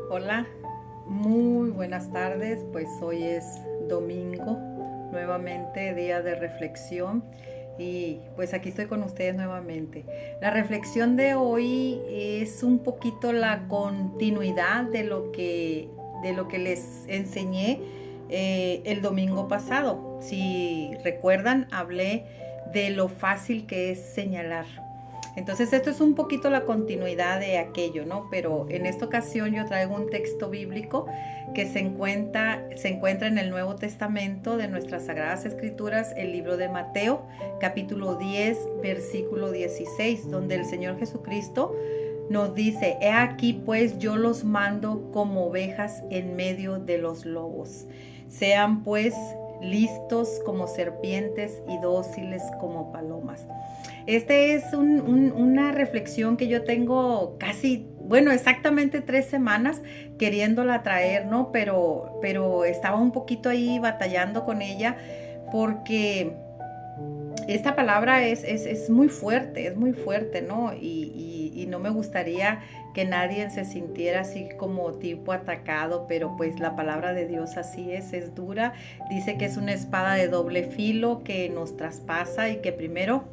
Hola, muy buenas tardes. Pues hoy es domingo, nuevamente día de reflexión y pues aquí estoy con ustedes nuevamente. La reflexión de hoy es un poquito la continuidad de lo que les enseñé el domingo pasado. Si recuerdan, hablé de lo fácil que es señalar. Entonces esto es un poquito la continuidad de aquello, ¿no? Pero en esta ocasión yo traigo un texto bíblico que se encuentra en el Nuevo Testamento de nuestras Sagradas Escrituras, el libro de Mateo, capítulo 10, versículo 16, donde el Señor Jesucristo nos dice: he aquí pues yo los mando como ovejas en medio de los lobos. Sean pues listos como serpientes y dóciles como palomas. Este es una reflexión que yo tengo casi, bueno, exactamente 3 semanas queriéndola traer, ¿no? Pero estaba un poquito ahí batallando con ella porque esta palabra es muy fuerte, ¿no? Y no me gustaría que nadie se sintiera así como tipo atacado, pero pues la palabra de Dios así es dura. Dice que es una espada de doble filo que nos traspasa y que primero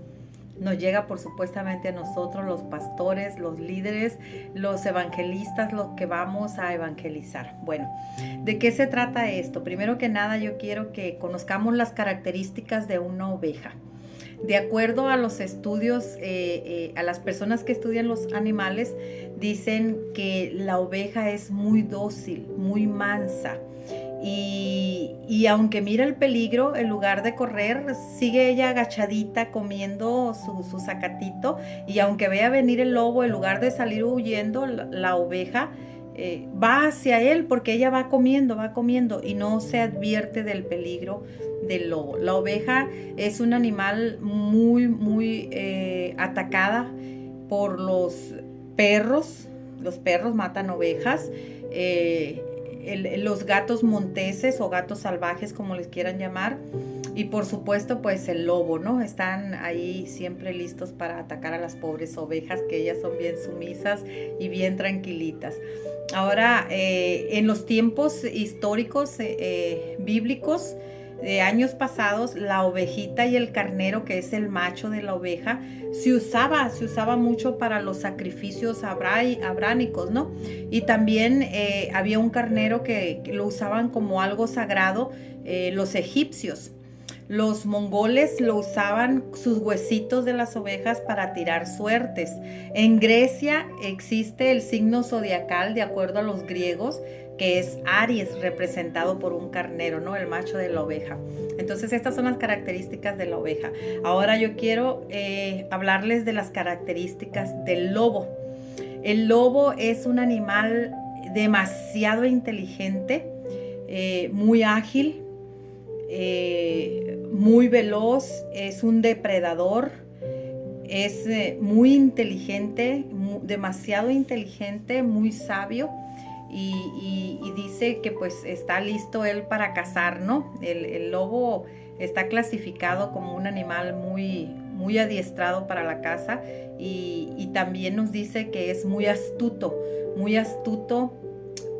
nos llega por supuestamente a nosotros, los pastores, los líderes, los evangelistas, los que vamos a evangelizar. Bueno, ¿de qué se trata esto? Primero que nada, yo quiero que conozcamos las características de una oveja. De acuerdo a los estudios, a las personas que estudian los animales, dicen que la oveja es muy dócil, muy mansa. Y aunque mira el peligro, en lugar de correr, sigue ella agachadita comiendo su zacatito. Y aunque vea venir el lobo, en lugar de salir huyendo, la oveja va hacia él porque ella va comiendo y no se advierte del peligro del lobo. La oveja es un animal muy, muy atacada por los perros. Los perros matan ovejas. Los gatos monteses o gatos salvajes, como les quieran llamar, y por supuesto pues el lobo, ¿no? Están ahí siempre listos para atacar a las pobres ovejas, que ellas son bien sumisas y bien tranquilitas. Ahora, en los tiempos históricos bíblicos de años pasados, la ovejita y el carnero, que es el macho de la oveja, se usaba mucho para los sacrificios abránicos, ¿no? Y también había un carnero que lo usaban como algo sagrado, los egipcios. Los mongoles lo usaban, sus huesitos de las ovejas, para tirar suertes. En Grecia existe el signo zodiacal de acuerdo a los griegos, que es Aries, representado por un carnero, ¿no? El macho de la oveja. Entonces estas son las características de la oveja. Ahora yo quiero hablarles de las características del lobo. El lobo es un animal demasiado inteligente, muy ágil, muy veloz, es un depredador, es muy inteligente, demasiado inteligente, muy sabio. Y dice que pues está listo él para cazar, ¿no? El lobo está clasificado como un animal muy, muy adiestrado para la caza y también nos dice que es muy astuto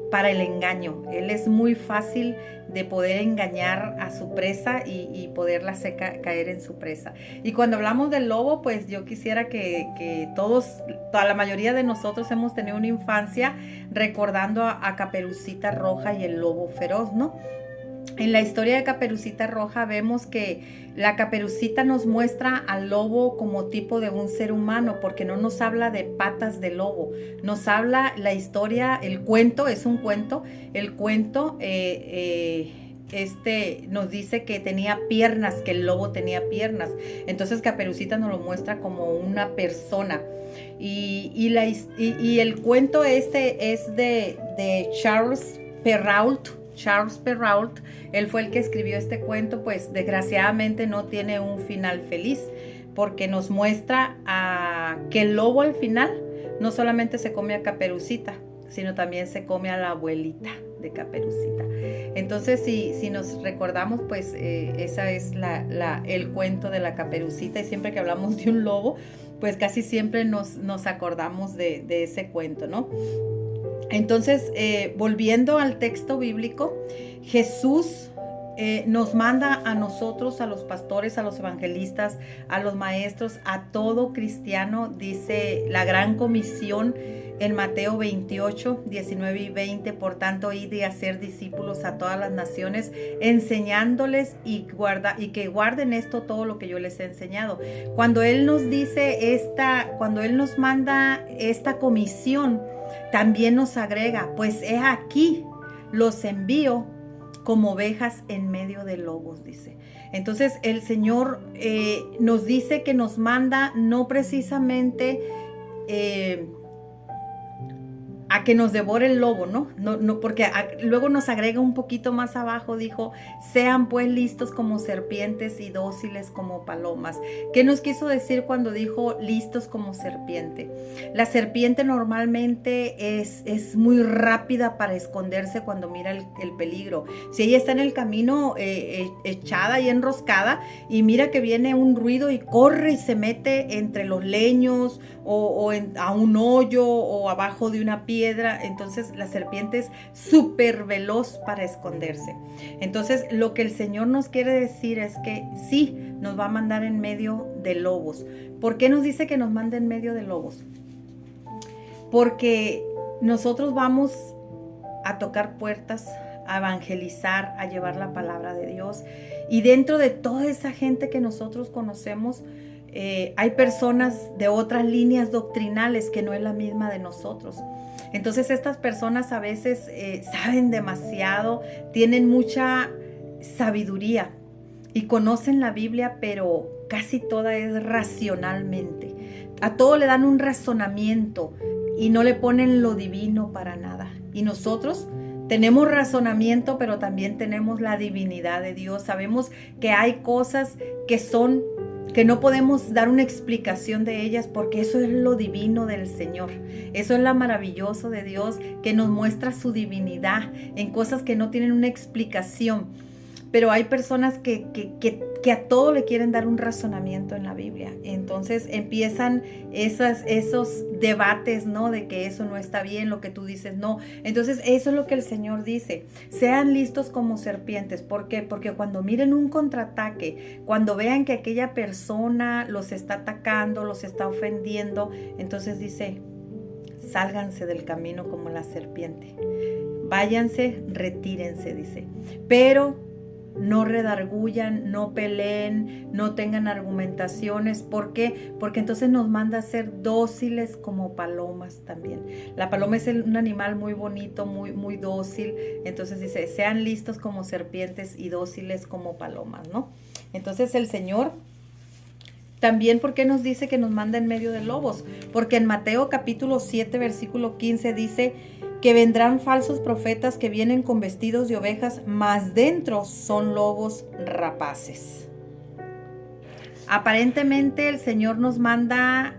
para el engaño. Él es muy fácil de poder engañar a su presa y poderla hacer caer en su presa. Y cuando hablamos del lobo, pues yo quisiera que toda la mayoría de nosotros hemos tenido una infancia recordando a Caperucita Roja y el lobo feroz, ¿no? En la historia de Caperucita Roja vemos que la Caperucita nos muestra al lobo como tipo de un ser humano, porque no nos habla de patas de lobo, nos habla la historia, el cuento, es un cuento, el cuento nos dice que tenía piernas, que el lobo tenía piernas. Entonces Caperucita nos lo muestra como una persona. Y el cuento este es de Charles Perrault. Charles Perrault, él fue el que escribió este cuento, pues desgraciadamente no tiene un final feliz, porque nos muestra que el lobo al final no solamente se come a Caperucita, sino también se come a la abuelita de Caperucita. Entonces, si nos recordamos, pues esa es el cuento de la Caperucita, y siempre que hablamos de un lobo, pues casi siempre nos acordamos de ese cuento, ¿no? Entonces, volviendo al texto bíblico, Jesús nos manda a nosotros, a los pastores, a los evangelistas, a los maestros, a todo cristiano, dice la gran comisión en Mateo 28, 19 y 20, por tanto, id y hacer discípulos a todas las naciones, enseñándoles y que guarden esto todo lo que yo les he enseñado. Cuando Él nos dice cuando Él nos manda esta comisión, también nos agrega, pues he aquí, los envío como ovejas en medio de lobos, dice. Entonces el Señor nos dice que nos manda no precisamente a que nos devore el lobo, ¿no? No, porque luego nos agrega un poquito más abajo, dijo, sean pues listos como serpientes y dóciles como palomas. ¿Qué nos quiso decir cuando dijo listos como serpiente? La serpiente normalmente es muy rápida para esconderse cuando mira el peligro. Si ella está en el camino echada y enroscada y mira que viene un ruido y corre y se mete entre los leños a un hoyo o abajo de una piedra, entonces la serpiente es súper veloz para esconderse. Entonces lo que el Señor nos quiere decir es que sí, nos va a mandar en medio de lobos. ¿Por qué nos dice que nos manda en medio de lobos? Porque nosotros vamos a tocar puertas, a evangelizar, a llevar la palabra de Dios, y dentro de toda esa gente que nosotros conocemos, hay personas de otras líneas doctrinales que no es la misma de nosotros. Entonces estas personas a veces saben demasiado, tienen mucha sabiduría y conocen la Biblia, pero casi toda es racionalmente. A todo le dan un razonamiento y no le ponen lo divino para nada. Y nosotros tenemos razonamiento, pero también tenemos la divinidad de Dios. Sabemos que hay cosas que no podemos dar una explicación de ellas, porque eso es lo divino del Señor. Eso es lo maravilloso de Dios, que nos muestra su divinidad en cosas que no tienen una explicación. Pero hay personas que a todo le quieren dar un razonamiento en la Biblia. Entonces empiezan esos debates, ¿no? De que eso no está bien, lo que tú dices, no. Entonces eso es lo que el Señor dice. Sean listos como serpientes. ¿Por qué? Porque cuando miren un contraataque, cuando vean que aquella persona los está atacando, los está ofendiendo, entonces dice, sálganse del camino como la serpiente. Váyanse, retírense, dice. Pero no redargullan, no peleen, no tengan argumentaciones. ¿Por qué? Porque entonces nos manda a ser dóciles como palomas también. La paloma es un animal muy bonito, muy dócil. Entonces dice, sean listos como serpientes y dóciles como palomas, ¿no? Entonces el Señor también, ¿por qué nos dice que nos manda en medio de lobos? Porque en Mateo capítulo 7, versículo 15 dice que vendrán falsos profetas que vienen con vestidos de ovejas, mas dentro son lobos rapaces. Aparentemente el Señor nos manda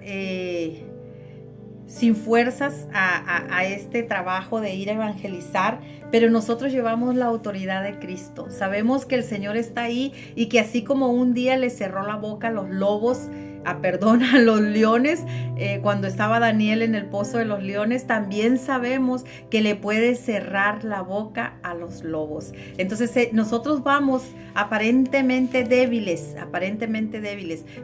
sin fuerzas a este trabajo de ir a evangelizar, pero nosotros llevamos la autoridad de Cristo. Sabemos que el Señor está ahí y que así como un día le cerró la boca a los lobos, a los leones, cuando estaba Daniel en el pozo de los leones, también sabemos que le puede cerrar la boca a los lobos. Entonces nosotros vamos aparentemente débiles,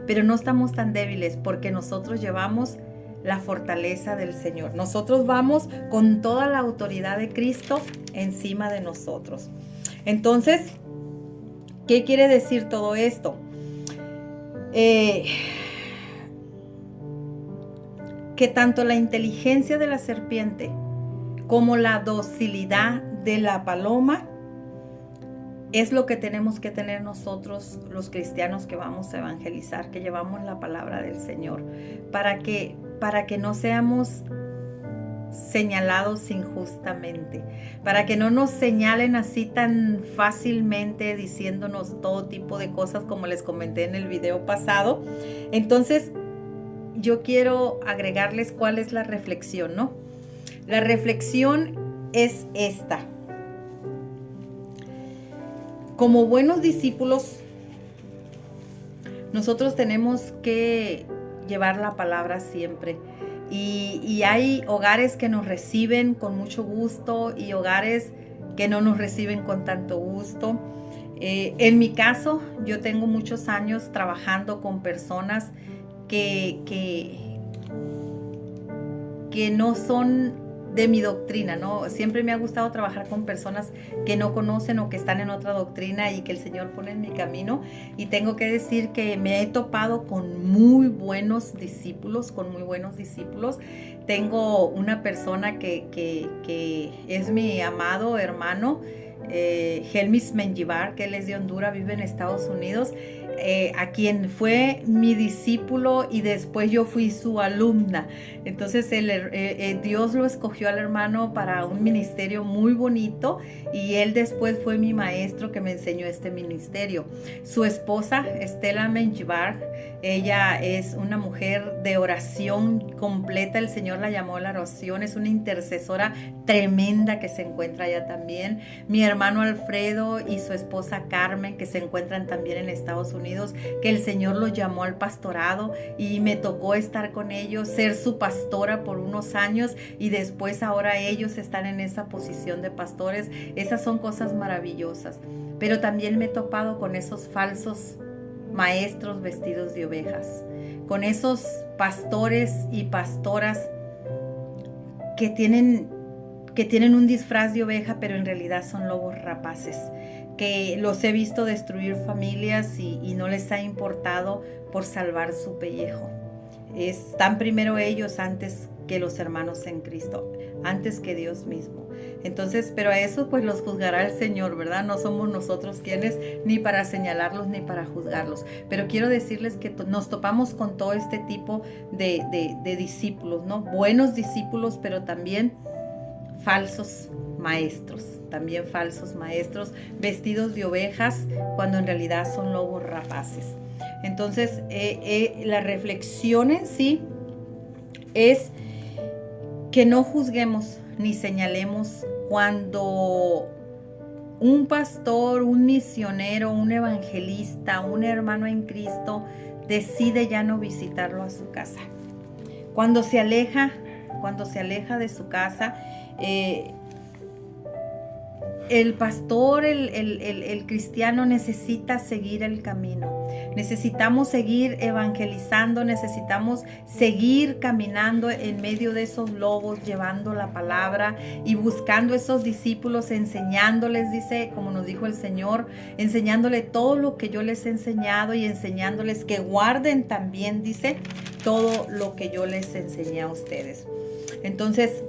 pero no estamos tan débiles porque nosotros llevamos la fortaleza del Señor. Nosotros vamos con toda la autoridad de Cristo encima de nosotros. Entonces, ¿qué quiere decir todo esto? Que tanto la inteligencia de la serpiente como la docilidad de la paloma es lo que tenemos que tener nosotros, los cristianos que vamos a evangelizar, que llevamos la palabra del Señor, para que no seamos señalados injustamente, para que no nos señalen así tan fácilmente diciéndonos todo tipo de cosas como les comenté en el video pasado. Entonces, yo quiero agregarles cuál es la reflexión, ¿no? La reflexión es esta. Como buenos discípulos, nosotros tenemos que llevar la palabra siempre. Y hay hogares que nos reciben con mucho gusto y hogares que no nos reciben con tanto gusto. En mi caso, yo tengo muchos años trabajando con personas que no son de mi doctrina, ¿no? Siempre me ha gustado trabajar con personas que no conocen o que están en otra doctrina y que el Señor pone en mi camino. Y tengo que decir que me he topado con muy buenos discípulos, Tengo una persona que es mi amado hermano, Helmis Menjivar, que él es de Honduras, vive en Estados Unidos, a quien fue mi discípulo y después yo fui su alumna. Entonces Dios lo escogió al hermano para un ministerio muy bonito y él después fue mi maestro que me enseñó este ministerio. Su esposa, Estela Menjivar, ella es una mujer de oración completa. El Señor la llamó a la oración, es una intercesora tremenda que se encuentra allá también. Mi hermano Alfredo y su esposa Carmen, que se encuentran también en Estados Unidos, que el Señor los llamó al pastorado y me tocó estar con ellos, ser su pastora por unos años y después ahora ellos están en esa posición de pastores. Esas son cosas maravillosas. Pero también me he topado con esos falsos maestros vestidos de ovejas, con esos pastores y pastoras que tienen un disfraz de oveja, pero en realidad son lobos rapaces, que los he visto destruir familias y no les ha importado por salvar su pellejo. Están primero ellos antes que los hermanos en Cristo, antes que Dios mismo. Entonces, pero a eso pues los juzgará el Señor, ¿verdad? No somos nosotros quienes ni para señalarlos ni para juzgarlos. Pero quiero decirles que nos topamos con todo este tipo de discípulos, ¿no? Buenos discípulos, pero también falsos maestros vestidos de ovejas cuando en realidad son lobos rapaces. Entonces, la reflexión en sí es que no juzguemos ni señalemos cuando un pastor, un misionero, un evangelista, un hermano en Cristo decide ya no visitarlo a su casa. Cuando se aleja de su casa, el pastor, el cristiano necesita seguir el camino. Necesitamos seguir evangelizando, necesitamos seguir caminando en medio de esos lobos, llevando la palabra y buscando esos discípulos, enseñándoles, dice, como nos dijo el Señor, enseñándole todo lo que yo les he enseñado y enseñándoles que guarden también, dice, todo lo que yo les enseñé a ustedes. Entonces,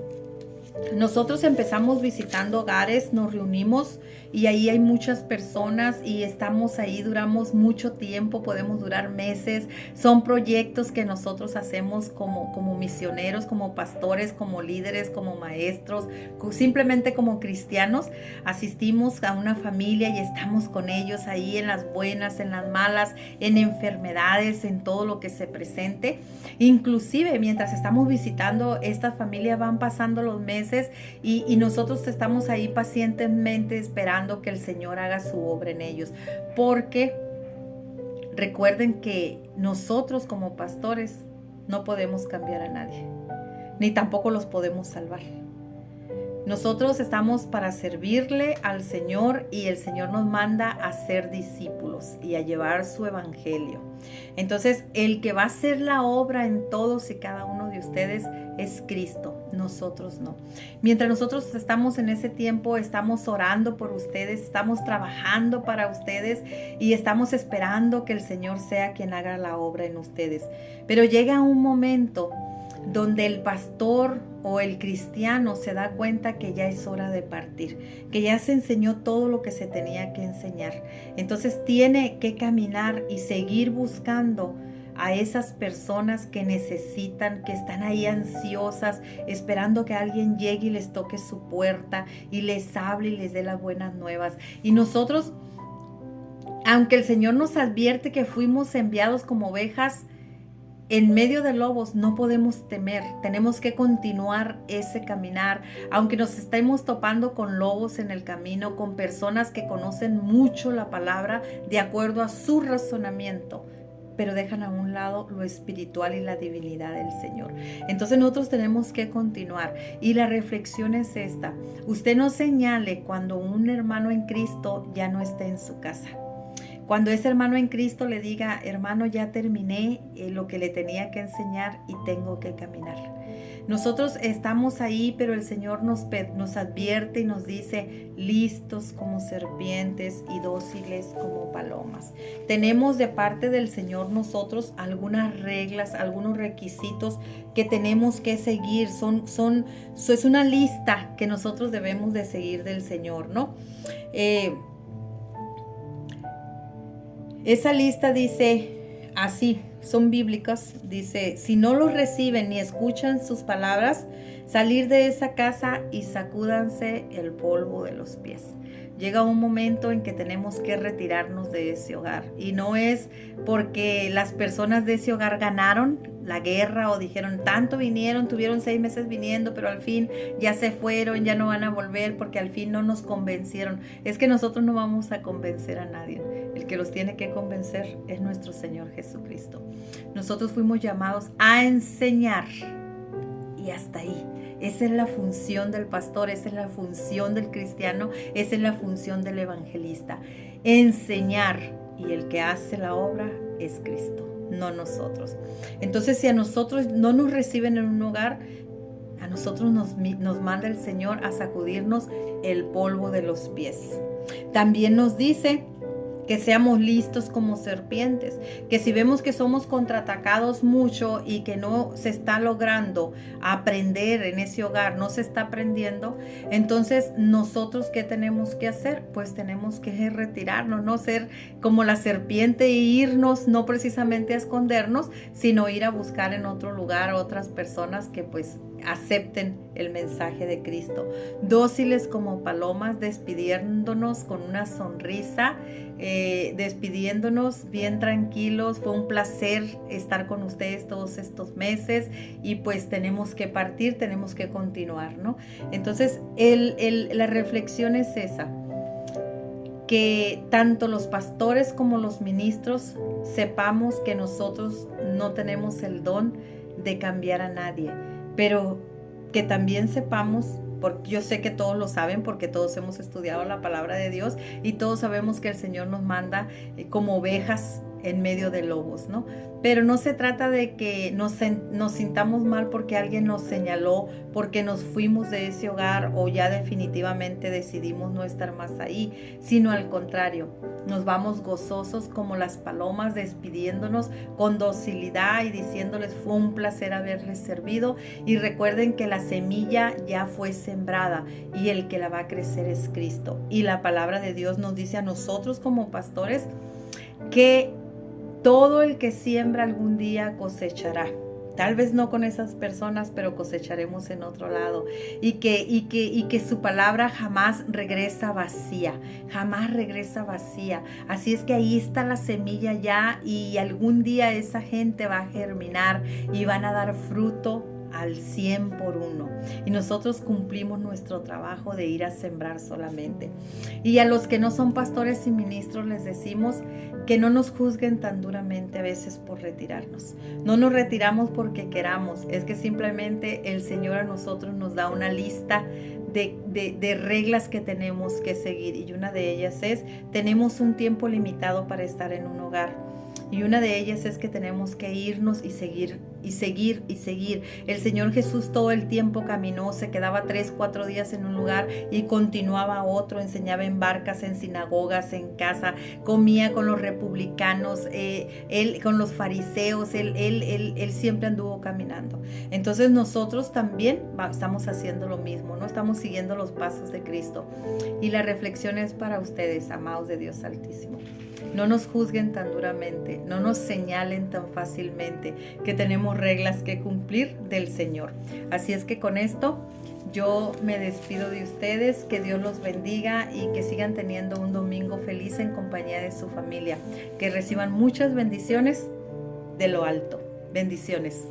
nosotros empezamos visitando hogares, nos reunimos y ahí hay muchas personas y estamos ahí, duramos mucho tiempo, podemos durar meses. Son proyectos que nosotros hacemos como misioneros, como pastores, como líderes, como maestros, simplemente como cristianos. Asistimos a una familia y estamos con ellos ahí en las buenas, en las malas, en enfermedades, en todo lo que se presente. Inclusive mientras estamos visitando esta familia van pasando los meses y nosotros estamos ahí pacientemente esperando que el Señor haga su obra en ellos, porque recuerden que nosotros como pastores no podemos cambiar a nadie, ni tampoco los podemos salvar. Nosotros estamos para servirle al Señor y el Señor nos manda a ser discípulos y a llevar su evangelio. Entonces, el que va a hacer la obra en todos y cada uno de ustedes es Cristo, nosotros no. Mientras nosotros estamos en ese tiempo, estamos orando por ustedes, estamos trabajando para ustedes y estamos esperando que el Señor sea quien haga la obra en ustedes. Pero llega un momento donde el pastor o el cristiano se da cuenta que ya es hora de partir, que ya se enseñó todo lo que se tenía que enseñar. Entonces tiene que caminar y seguir buscando a esas personas que necesitan, que están ahí ansiosas, esperando que alguien llegue y les toque su puerta y les hable y les dé las buenas nuevas. Y nosotros, aunque el Señor nos advierte que fuimos enviados como ovejas en medio de lobos, no podemos temer, tenemos que continuar ese caminar, aunque nos estemos topando con lobos en el camino, con personas que conocen mucho la palabra de acuerdo a su razonamiento, pero dejan a un lado lo espiritual y la divinidad del Señor. Entonces nosotros tenemos que continuar. Y la reflexión es esta: usted no señale cuando un hermano en Cristo ya no esté en su casa. Cuando ese hermano en Cristo le diga: hermano, ya terminé lo que le tenía que enseñar y tengo que caminar. Nosotros estamos ahí, pero el Señor nos advierte y nos dice: listos como serpientes y dóciles como palomas. Tenemos de parte del Señor nosotros algunas reglas, algunos requisitos que tenemos que seguir. Es una lista que nosotros debemos de seguir del Señor, ¿no? Esa lista dice así, son bíblicas, dice: si no los reciben ni escuchan sus palabras, salir de esa casa y sacúdanse el polvo de los pies. Llega un momento en que tenemos que retirarnos de ese hogar, y no es porque las personas de ese hogar ganaron la guerra o dijeron: tanto vinieron, tuvieron 6 meses viniendo, pero al fin ya se fueron, ya no van a volver porque al fin no nos convencieron. Es que nosotros no vamos a convencer a nadie. El que los tiene que convencer es nuestro Señor Jesucristo. Nosotros fuimos llamados a enseñar, y hasta ahí. Esa es la función del pastor, esa es la función del cristiano, esa es la función del evangelista: enseñar. Y el que hace la obra es Cristo, no nosotros. Entonces, si a nosotros no nos reciben en un hogar, a nosotros nos manda el Señor a sacudirnos el polvo de los pies. También nos dice que seamos listos como serpientes, que si vemos que somos contraatacados mucho y que no se está logrando aprender en ese hogar, no se está aprendiendo, entonces nosotros ¿qué tenemos que hacer? Pues tenemos que retirarnos, no ser como la serpiente e irnos, no precisamente a escondernos, sino ir a buscar en otro lugar a otras personas que pues acepten el mensaje de Cristo. Dóciles como palomas, despidiéndonos con una sonrisa, despidiéndonos bien tranquilos. Fue un placer estar con ustedes todos estos meses y pues tenemos que partir, tenemos que continuar, ¿no? Entonces la reflexión es esa: que tanto los pastores como los ministros sepamos que nosotros no tenemos el don de cambiar a nadie, pero que también sepamos, porque yo sé que todos lo saben, porque todos hemos estudiado la palabra de Dios y todos sabemos que el Señor nos manda como ovejas en medio de lobos, ¿no? Pero no se trata de que nos sintamos mal porque alguien nos señaló, porque nos fuimos de ese hogar o ya definitivamente decidimos no estar más ahí, sino al contrario, nos vamos gozosos como las palomas, despidiéndonos con docilidad y diciéndoles: fue un placer haberles servido, y recuerden que la semilla ya fue sembrada y el que la va a crecer es Cristo. Y la palabra de Dios nos dice a nosotros como pastores que todo el que siembra algún día cosechará. Tal vez no con esas personas, pero cosecharemos en otro lado. Y que su palabra jamás regresa vacía. Jamás regresa vacía. Así es que ahí está la semilla ya, y algún día esa gente va a germinar y van a dar fruto al 100 por 1. Y nosotros cumplimos nuestro trabajo de ir a sembrar solamente. Y a los que no son pastores y ministros les decimos que no nos juzguen tan duramente a veces por retirarnos. No nos retiramos porque queramos, es que simplemente el Señor a nosotros nos da una lista de reglas que tenemos que seguir, y una de ellas es: tenemos un tiempo limitado para estar en un hogar. Y una de ellas es que tenemos que irnos y seguir, y seguir, y seguir. El Señor Jesús todo el tiempo caminó, se quedaba 3, 4 días en un lugar y continuaba a otro, enseñaba en barcas, en sinagogas, en casa, comía con los republicanos, él con los fariseos, él siempre anduvo caminando. Entonces nosotros también estamos haciendo lo mismo, ¿no? Estamos siguiendo los pasos de Cristo. Y la reflexión es para ustedes, amados de Dios Altísimo: no nos juzguen tan duramente, no nos señalen tan fácilmente, que tenemos reglas que cumplir del Señor. Así es que con esto yo me despido de ustedes. Que Dios los bendiga y que sigan teniendo un domingo feliz en compañía de su familia. Que reciban muchas bendiciones de lo alto. Bendiciones.